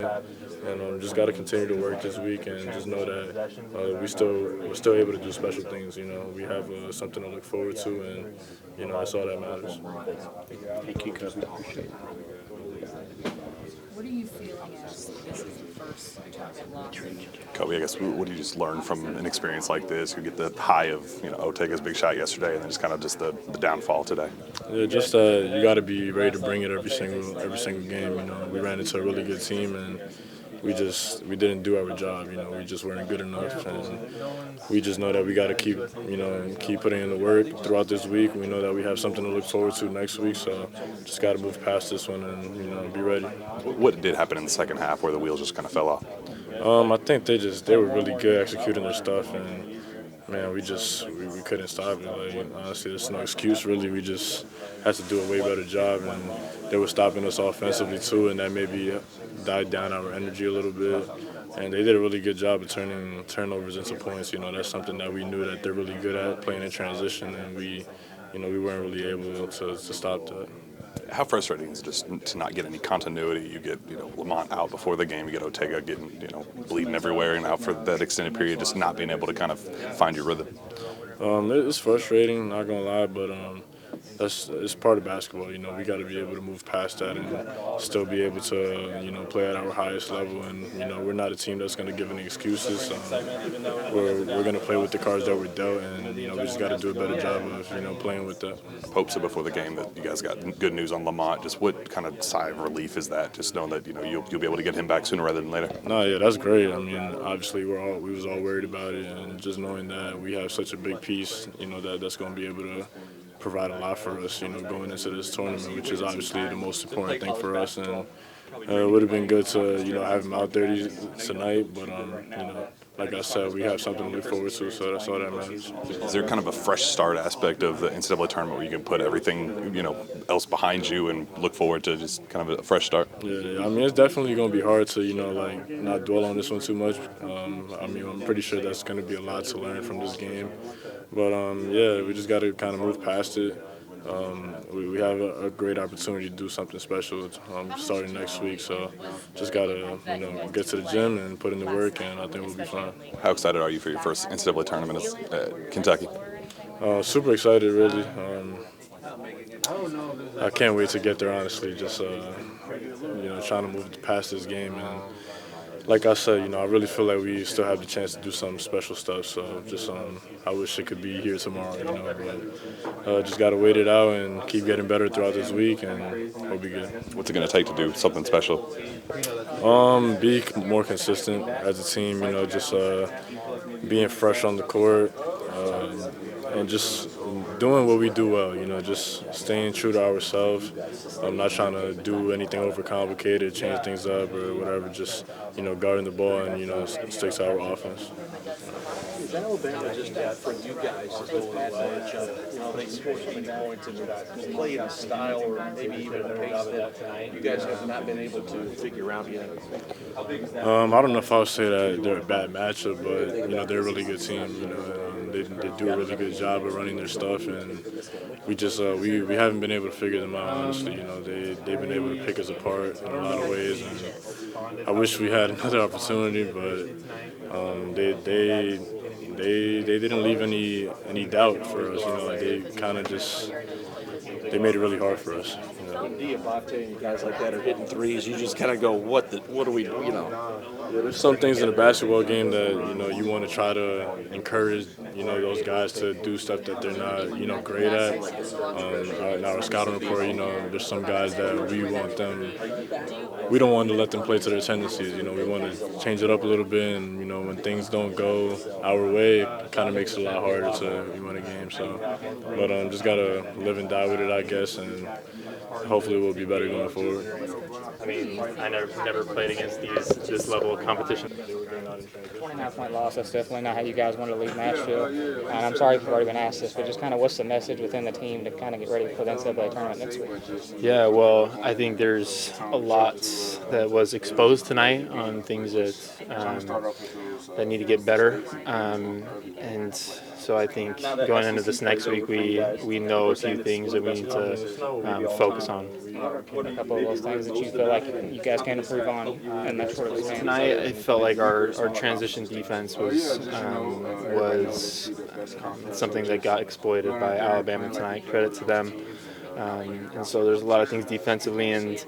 and just got to continue to work this week and just know that we're still able to do special things. We have something to look forward to, and that's all that matters. Thank you, Koby. What are you feeling as this is the first tournament loss? Koby, I guess what do you just learn from an experience like this? You get the high of Otega's big shot yesterday, and then just kind of just the downfall today. Yeah, just you got to be ready to bring it every single game. We ran into a really good team, and we didn't do our job. We just weren't good enough, and we just know that we got to keep putting in the work throughout this week. We know that we have something to look forward to next week, so just got to move past this one and be ready. What did happen in the second half where the wheels just kind of fell off? I think they were really good executing their stuff, and man, we couldn't stop it. Like, honestly, there's no excuse really. We just had to do a way better job, and they were stopping us offensively too, and that maybe died down our energy a little bit. And they did a really good job of turning turnovers into points. That's something that we knew that they're really good at, playing in transition, and we weren't really able to stop that. How frustrating is it just to not get any continuity? You get Lamont out before the game, you get Otega getting bleeding everywhere and out for that extended period, just not being able to kind of find your rhythm. It's frustrating, not gonna lie, but it's part of basketball. We got to be able to move past that and still be able to play at our highest level. And we're not a team that's going to give any excuses. We're going to play with the cards that we're dealt, and we just got to do a better job of playing with that. Pope said before the game that you guys got good news on Lamont. Just what kind of sigh of relief is that? Just knowing that you'll be able to get him back sooner rather than later. No, yeah, that's great. I mean, obviously we was all worried about it, and just knowing that we have such a big piece, that's going to be able to provide a lot for us, going into this tournament, which is obviously the most important thing for us. And it would have been good to, have him out there tonight, but like I said, we have something to look forward to, so that's all that matters. Is there kind of a fresh start aspect of the NCAA tournament where you can put everything, else behind you and look forward to just kind of a fresh start? Yeah, I mean, it's definitely going to be hard to, not dwell on this one too much. I'm pretty sure that's going to be a lot to learn from this game. But, yeah, we just got to kind of move past it. We have a great opportunity to do something special starting next week. So just got to, get to the gym and put in the work, and I think we'll be fine. How excited are you for your first NCAA tournament at Kentucky? Super excited, really. I can't wait to get there, honestly, just, trying to move past this game. And like I said, I really feel like we still have the chance to do some special stuff. So just I wish it could be here tomorrow, but just got to wait it out and keep getting better throughout this week, and we'll be good. What's it going to take to do something special? Be more consistent as a team, just being fresh on the court, and just doing what we do well, just staying true to ourselves. I'm not trying to do anything overcomplicated, change things up or whatever, just, guarding the ball and, stick to our offense. Is Alabama just for you guys just an advantage of they score so many points and play in a style or maybe even a pace that you guys have not been able to figure out yet? I don't know if I would say that they're a bad matchup, but they're a really good team. They do a really good job of running their stuff, and we just we haven't been able to figure them out. Honestly, they've been able to pick us apart in a lot of ways, and I wish we had another opportunity, but they didn't leave any doubt for us. They kind of just made it really hard for us. When Diabate and guys like that are hitting threes, you just kind of go, what are we doing? There's some things in a basketball game that you want to try to encourage those guys to do stuff that they're not great at. In our scouting report, there's some guys that we don't want to let them play to their tendencies. We want to change it up a little bit, and when things don't go our way, it kind of makes it a lot harder to win a game. So, but just gotta live and die with it, I guess, and hopefully we'll be better going forward. I mean, I never played against this level of competition. 29-point loss, that's definitely not how you guys want to leave Nashville. And I'm sorry if you've already been asked this, but just kind of what's the message within the team to kind of get ready for the NCAA tournament next week? Yeah, well, I think there's a lot that was exposed tonight on things that need to get better. And so I think going into this next week, we know a few things that we need to focus on. a couple of those things that you feel like you guys can improve on in that short of a span? Tonight, I felt like our transition defense was something that got exploited by Alabama tonight. Credit to them. And so there's a lot of things defensively and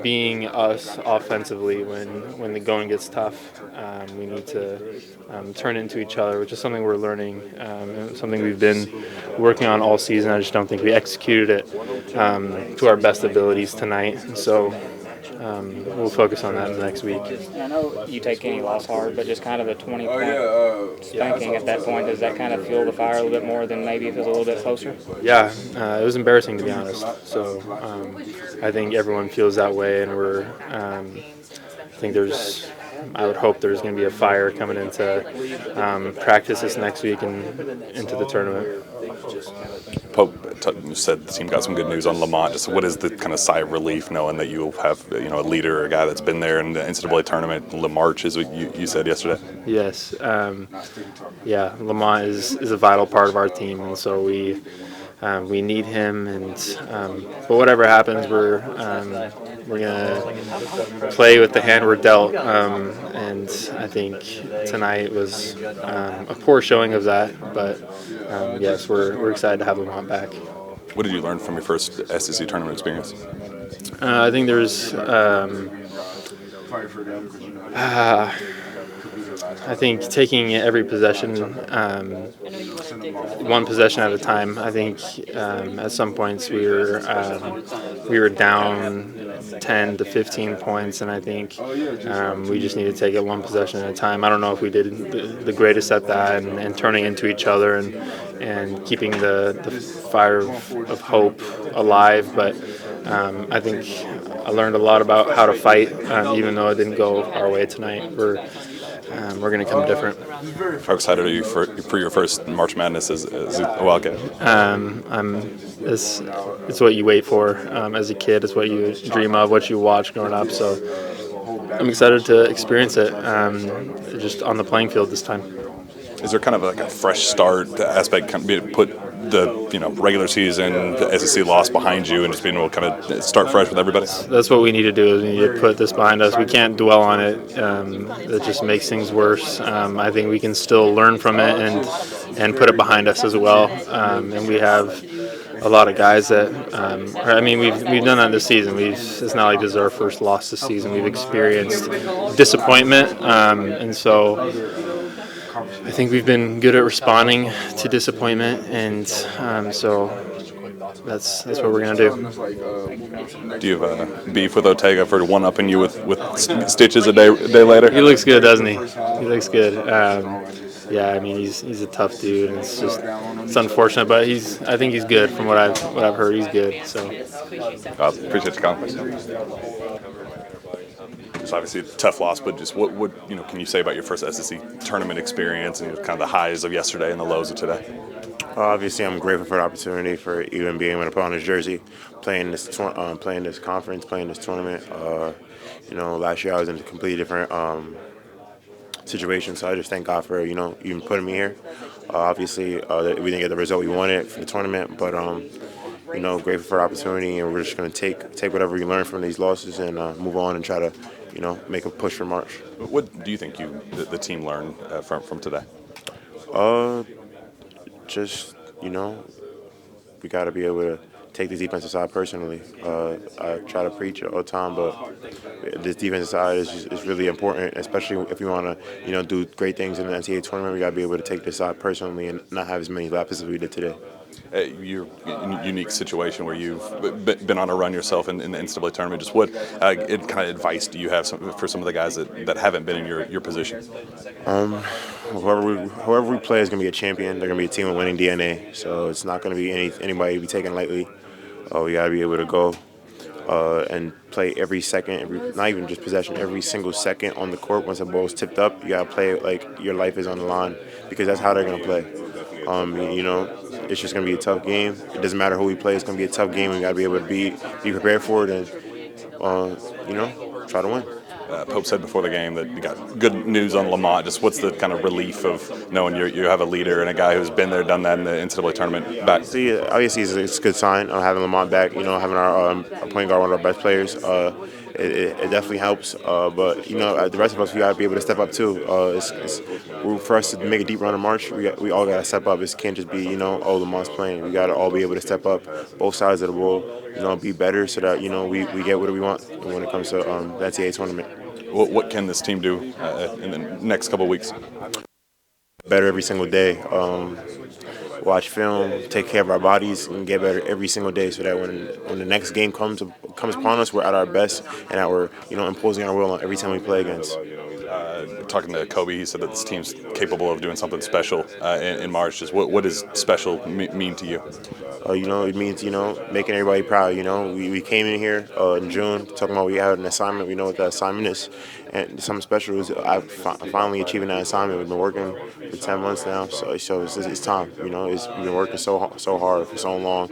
being us offensively when the going gets tough. We need to turn into each other, which is something we're learning, and something we've been working on all season. I just don't think we executed it to our best abilities tonight. So we'll focus on that in the next week. And I know you take any loss hard, but just kind of a 20-point spanking at that point, does that kind of fuel the fire a little bit more than maybe if it was a little bit closer? Yeah, it was embarrassing to be honest. So I think everyone feels that way, and I would hope there's going to be a fire coming into practice this next week and into the tournament. Pope said the team got some good news on Lamont. Just what is the kind of sigh of relief knowing that you have a leader, a guy that's been there in the NCAA tournament? Lamarche is what you said yesterday. Yes, Lamont is a vital part of our team, and so we need him. And but whatever happens, we're gonna play with the hand we're dealt. And I think tonight was a poor showing of that, but yes, we're excited to have Lamont back. What did you learn from your first SEC tournament experience? I think there's I think taking every possession, one possession at a time. I think at some points we were down 10 to 15 points, and I think we just need to take it one possession at a time. I don't know if we did the greatest at that, and turning into each other and keeping the fire of hope alive, but I think I learned a lot about how to fight, even though it didn't go our way tonight. We're going to come different. How excited are you for your first March Madness as a Wildcat? It's what you wait for as a kid. It's what you dream of, what you watch growing up. So I'm excited to experience it just on the playing field this time. Is there kind of like a fresh start aspect, kind of put the regular season, the SEC loss behind you, and just being able to kind of start fresh with everybody? That's what we need to do. Is we need to put this behind us. We can't dwell on it. It just makes things worse. I think we can still learn from it and put it behind us as well. And we have a lot of guys that we've done that this season. It's not like this is our first loss this season. We've experienced disappointment, and so I think we've been good at responding to disappointment, and so that's what we're going to do. Do you have beef with Otega for one-upping you with stitches a day later? He looks good, doesn't he? He looks good. He's a tough dude, and it's unfortunate, but I think he's good from what I've heard. He's good. So appreciate the comments. It's obviously a tough loss, but just what can you say about your first SEC tournament experience and kind of the highs of yesterday and the lows of today? Obviously, I'm grateful for the opportunity for even being able to put on this jersey, playing this conference, playing this tournament. Last year I was in a completely different situation, so I just thank God for even putting me here. Obviously, we didn't get the result we wanted for the tournament, but grateful for the opportunity, and we're just going to take whatever we learn from these losses and move on and try to make a push for March. What do you think the team learned from today? We got to be able to take the defensive side personally. I try to preach it all the time, but this defensive side is really important, especially if you want to do great things in the NCAA tournament. We got to be able to take this side personally and not have as many lapses as we did today. You're in a unique situation where you've been on a run yourself in the NCAA tournament. Just what kind of advice do you have for some of the guys that haven't been in your position? Whoever we play is going to be a champion. They're going to be a team with winning DNA. So it's not going to be anybody to be taken lightly. We got to be able to go and play every second, not even just possession, every single second on the court. Once the ball's tipped up, you got to play like your life is on the line, because that's how they're going to play. It's just going to be a tough game. It doesn't matter who we play. It's going to be a tough game. We got to be able to be prepared for it and, try to win. Pope said before the game that you got good news on Lamont. Just what's the kind of relief of knowing you have a leader and a guy who's been there, done that in the NCAA tournament back? See, obviously, it's a good sign having Lamont back. Having our point guard, one of our best players. It definitely helps. But the rest of us, we got to be able to step up too. For us to make a deep run in March, we all got to step up. It can't just be oh, Lamont's playing. We got to all be able to step up, both sides of the ball. Be better so that we get what we want when it comes to the NCAA tournament. What can this team do in the next couple of weeks? Better every single day. Watch film, take care of our bodies, and get better every single day so that when the next game comes upon us, we're at our best and that we're imposing our will on every time we play against. Talking to Koby, he said that this team's capable of doing something special in March. Just what does special mean to you? It means making everybody proud. We came in here in June talking about we had an assignment. We know what that assignment is, and something special is finally achieving that assignment. We've been working for 10 months now, so it's time. We've been working so hard for so long.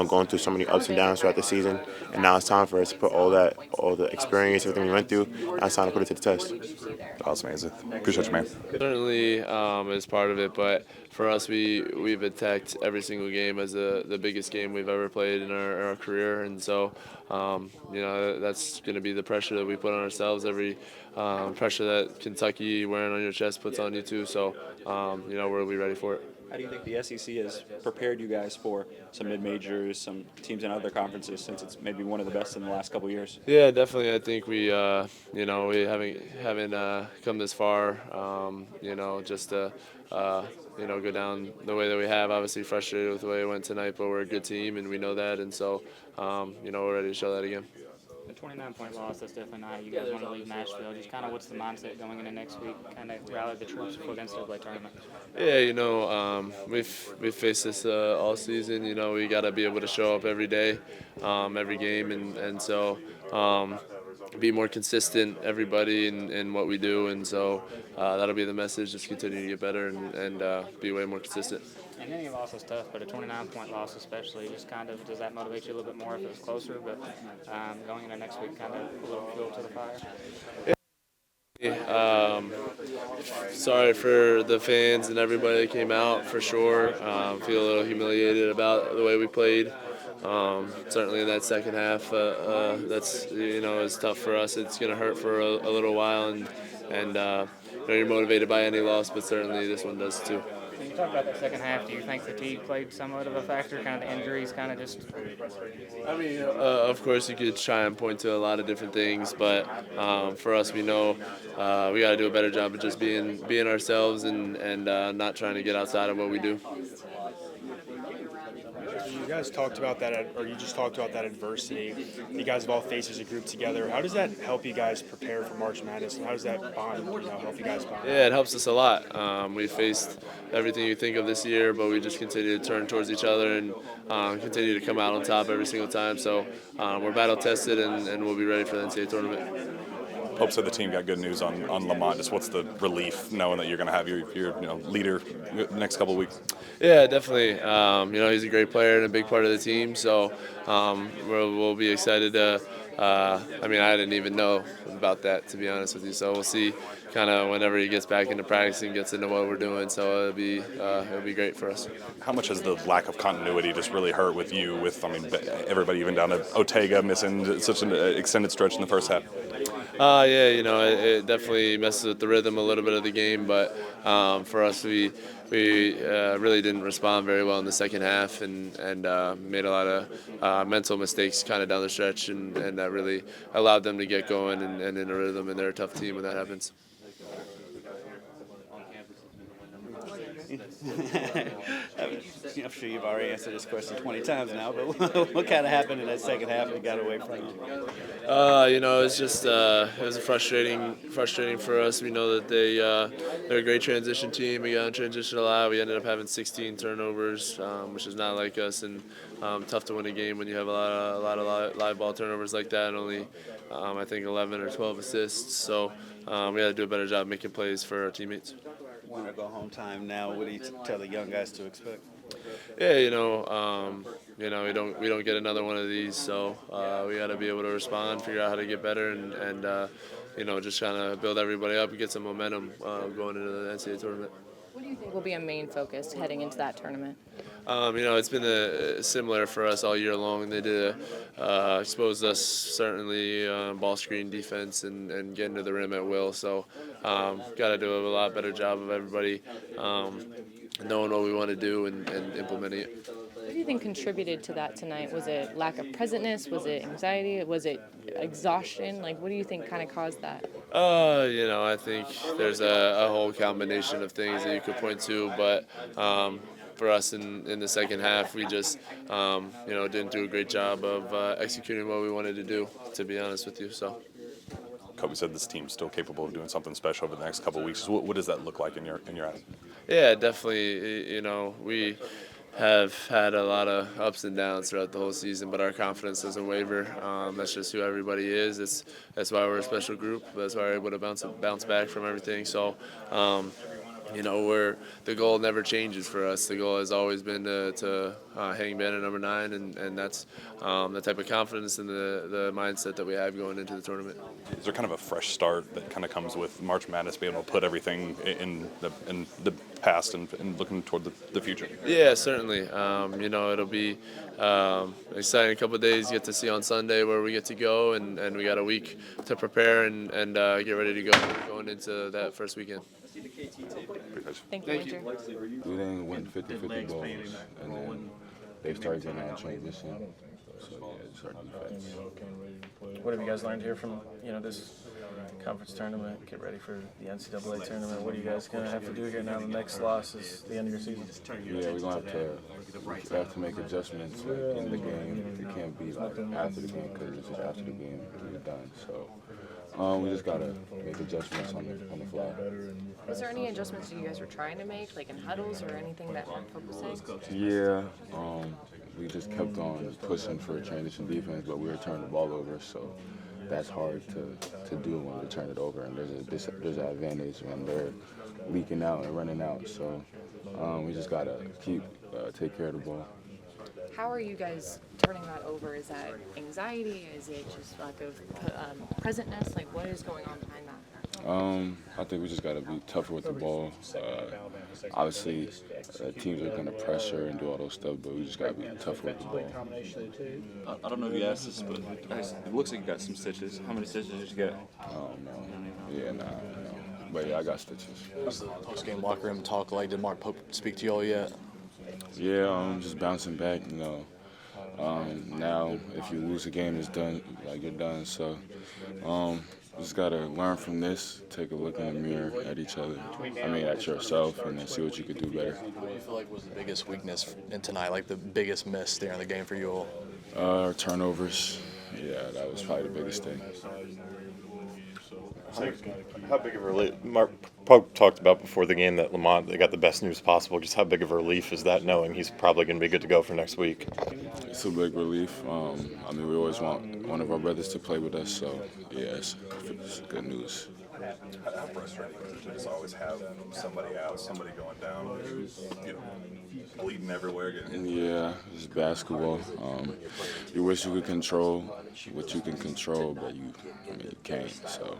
Going through so many ups and downs throughout the season, and now it's time for us to put all the experience, everything we went through. Now it's time to put it to the test. Awesome, Ansley. Appreciate you, man. Certainly is part of it, but for us, we've attacked every single game as the biggest game we've ever played in our career, and so that's going to be the pressure that we put on ourselves. Every pressure that Kentucky wearing on your chest puts on you too. So we'll be ready for it. How do you think the SEC has prepared you guys for some mid-majors, some teams in other conferences, since it's maybe one of the best in the last couple of years? Yeah, definitely. I think we haven't come this far. Just to go down the way that we have. Obviously frustrated with the way it went tonight, but we're a good team and we know that, and so we're ready to show that again. The 29-point loss, that's definitely not how you guys want to leave Nashville. Just kind of what's the mindset going into next week, kind of rally the troops for the NCAA tournament? Yeah, we've faced this all season. We got to be able to show up every day, every game, and so be more consistent, everybody, in what we do. And so that'll be the message, just continue to get better and be way more consistent. And any loss is tough, but a 29-point loss especially, just kind of, does that motivate you a little bit more if it was closer? But going into next week, kind of a little fuel to the fire? Sorry for the fans and everybody that came out, for sure. Feel a little humiliated about the way we played. Certainly in that second half, that's is tough for us. It's going to hurt for a little while, and you're motivated by any loss, but certainly this one does too. When you talk about the second half, do you think fatigue played somewhat of a factor, kind of the injuries, kind of just? Of course, you could try and point to a lot of different things, but for us, we know we got to do a better job of just being ourselves and not trying to get outside of what we do. You guys talked about that, or you just talked about that adversity. You guys have all faced as a group together. How does that help you guys prepare for March Madness, and how does that bond, help you guys bond? Yeah, it helps us a lot. We faced everything you think of this year, but we just continue to turn towards each other and continue to come out on top every single time. So we're battle tested, and we'll be ready for the NCAA tournament. Pope said the team got good news on Lamont. Just what's the relief knowing that you're going to have your leader the next couple of weeks? Yeah, definitely. He's a great player and a big part of the team. So we'll be excited to. I didn't even know about that, to be honest with you. So we'll see kind of whenever he gets back into practice and gets into what we're doing. So it'll be great for us. How much has the lack of continuity just really hurt with you? Everybody even down to Otega missing such an extended stretch in the first half. It definitely messes with the rhythm a little bit of the game, but for us, we really didn't respond very well in the second half and made a lot of mental mistakes kind of down the stretch, and that really allowed them to get going and in a rhythm, and they're a tough team when that happens. I'm sure you've already answered this question 20 times now, but what kind of happened in that second half and got away from them? It's just it was frustrating for us. We know that they're a great transition team. We got in transition a lot. We ended up having 16 turnovers, which is not like us, and tough to win a game when you have a lot of live ball turnovers like that, and only I think 11 or 12 assists. So we got to do a better job making plays for our teammates. Want to go home time now? What do you tell the young guys to expect? Yeah, we don't get another one of these, so we got to be able to respond, figure out how to get better, and just trying to build everybody up and get some momentum going into the NCAA tournament. What do you think will be a main focus heading into that tournament? It's been similar for us all year long. They did expose us certainly ball screen defense and getting to the rim at will. So got to do a lot better job of everybody knowing what we want to do and implementing it. What do you think contributed to that tonight? Was it lack of presentness? Was it anxiety? Was it exhaustion? Like, what do you think kind of caused that? I think there's a whole combination of things that you could point to, but for us in the second half, we just, didn't do a great job of executing what we wanted to do, to be honest with you. So. Koby said this team's still capable of doing something special over the next couple of weeks. What does that look like in your eyes? Yeah, definitely. We have had a lot of ups and downs throughout the whole season, but our confidence doesn't waver. That's just who everybody is. That's why we're a special group. That's why we're able to bounce back from everything. So, the goal never changes for us. The goal has always been to hang banner number 9, and that's the type of confidence and the mindset that we have going into the tournament. Is there kind of a fresh start that kind of comes with March Madness being able to put everything in the past and looking toward the future? Yeah, certainly. It'll be an exciting couple of days. You get to see on Sunday where we get to go, and we got a week to prepare and get ready to go going into that first weekend. Thank you, Winter. We didn't win 50-50 balls, and then they started getting on transition. So, yeah, it's our defense. What have you guys learned here from, this conference tournament? Get ready for the NCAA tournament. What are you guys going to have to do here now? The next loss is the end of your season. Yeah, we're going to have to make adjustments in the game. It can't be like after the game, because it's just after the game we're done. So we just got to make adjustments on the fly. Is there any adjustments you guys were trying to make, like in huddles or anything that weren't focusing? Yeah, we just kept on pushing for transition defense, but we were turning the ball over, so that's hard to do when we turn it over. And there's an advantage when they're leaking out and running out. So we just got to take care of the ball. How are you guys turning that over? Is that anxiety? Is it just lack of presentness? Like, what is going on behind that? I think we just got to be tougher with the ball. Obviously, teams are going to pressure and do all those stuff, but we just got to be tougher with the ball. I don't know if you asked this, but it looks like you got some stitches. How many stitches did you get? Oh, no. Yeah, no. But, yeah, I got stitches. What's the post-game locker room talk like? Did Mark Pope speak to you all yet? Yeah, just bouncing back, now if you lose a game, it's done, you're done. So just got to learn from this, take a look in the mirror at each other, at yourself, and then see what you could do better. What do you feel like was the biggest weakness in tonight, like the biggest miss there in the game for you all? Our turnovers. Yeah, that was probably the biggest thing. How big of a relief? Mark Pope talked about before the game that Lamont, they got the best news possible. Just how big of a relief is that, knowing he's probably going to be good to go for next week? It's a big relief. We always want one of our brothers to play with us, so yeah, it's good news. How frustrating is it to just always have somebody out, somebody going down, bleeding everywhere? Yeah, it's basketball. You wish you could control what you can control, but you can't. So,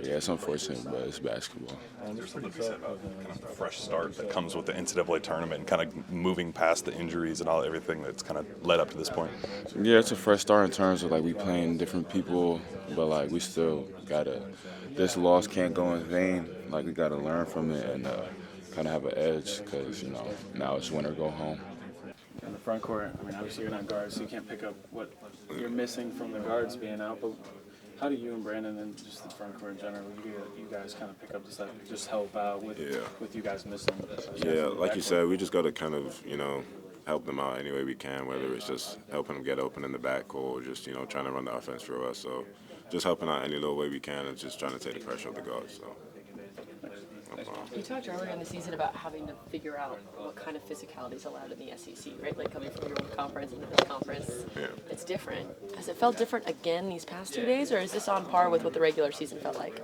yeah, it's unfortunate, but it's basketball. There's something to be said about kind of the fresh start that comes with the NCAA tournament and kind of moving past the injuries and everything that's kind of led up to this point. Yeah, it's a fresh start in terms of we playing different people, but we still gotta. This loss can't go in vain. We gotta learn from it and kind of have an edge, because now it's win or go home. In the front court, obviously you're not guards, so you can't pick up what you're missing from the guards being out. But how do you and Brandon and just the front court in general, you guys kind of pick up just help out with you guys missing? Yeah, like you said, we just got to kind of help them out any way we can, whether it's just helping them get open in the backcourt or just trying to run the offense for us. So just helping out any little way we can and just trying to take the pressure off the guards. So. You talked earlier in the season about having to figure out what kind of physicality is allowed in the SEC, right? Like coming from your own conference into this conference, It's different. Has it felt different again these past 2 days, or is this on par with what the regular season felt like?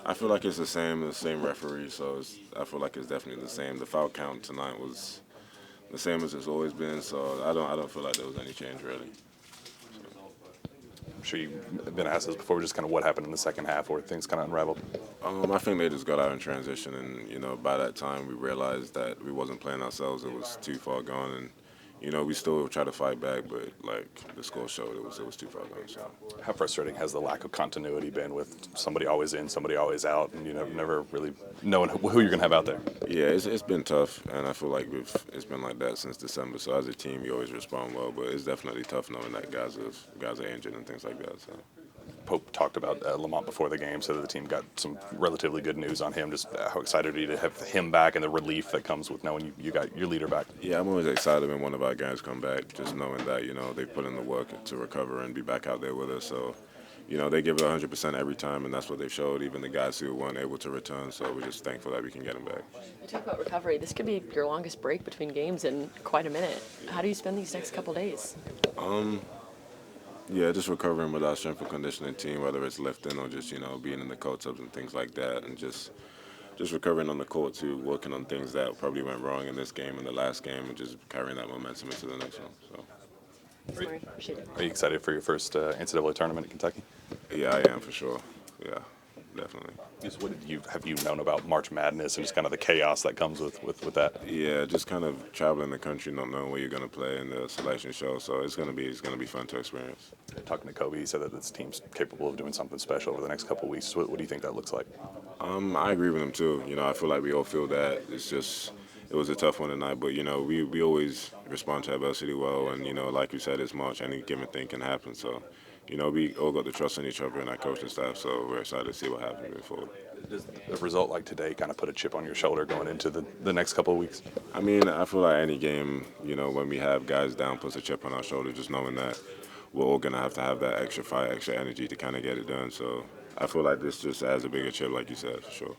I feel like it's the same referee, so I feel like it's definitely the same. The foul count tonight was the same as it's always been, so I don't feel like there was any change really. I'm sure you've been asked this before, just kind of what happened in the second half where things kind of unraveled. I think they just got out in transition, and by that time we realized that we wasn't playing ourselves. It was too far gone, and we still try to fight back, but like the score showed, it was too far gone. So. How frustrating has the lack of continuity been with somebody always in, somebody always out, and never really knowing who you're going to have out there? Yeah, it's been tough, and I feel like it's been like that since December. So as a team, you always respond well, but it's definitely tough knowing that guys are injured and things like that. So. Pope talked about Lamont before the game, so that the team got some relatively good news on him. Just how excited are you to have him back and the relief that comes with knowing you got your leader back? Yeah, I'm always excited when one of our guys come back, just knowing that, they put in the work to recover and be back out there with us. So, they give it 100% every time, and that's what they showed, even the guys who weren't able to return. So we're just thankful that we can get them back. You talk about recovery. This could be your longest break between games in quite a minute. How do you spend these next couple days? Yeah, just recovering with our strength and conditioning team, whether it's lifting or just, being in the cold tubs and things like that, and just recovering on the court too, working on things that probably went wrong in this game and the last game, and just carrying that momentum into the next one. So. Are you excited for your first NCAA tournament in Kentucky? Yeah, I am for sure. Yeah, definitely. Just what have you known about March Madness and just kind of the chaos that comes with that? Yeah, just kind of traveling the country, not knowing where you're going to play in the selection show. So it's gonna be fun to experience. Talking to Koby, he said that this team's capable of doing something special over the next couple of weeks. What do you think that looks like? I agree with him too. I feel like we all feel that. It's just. It was a tough one tonight, but we always respond to adversity well, and like you said, it's March. Any given thing can happen. So, we all got the trust in each other and our coaching staff. So we're excited to see what happens moving forward. Does a result like today kind of put a chip on your shoulder going into the next couple of weeks? I mean, I feel like any game, when we have guys down, puts a chip on our shoulder. Just knowing that we're all gonna have to have that extra fight, extra energy to kind of get it done. So I feel like this just adds a bigger chip, like you said, for sure.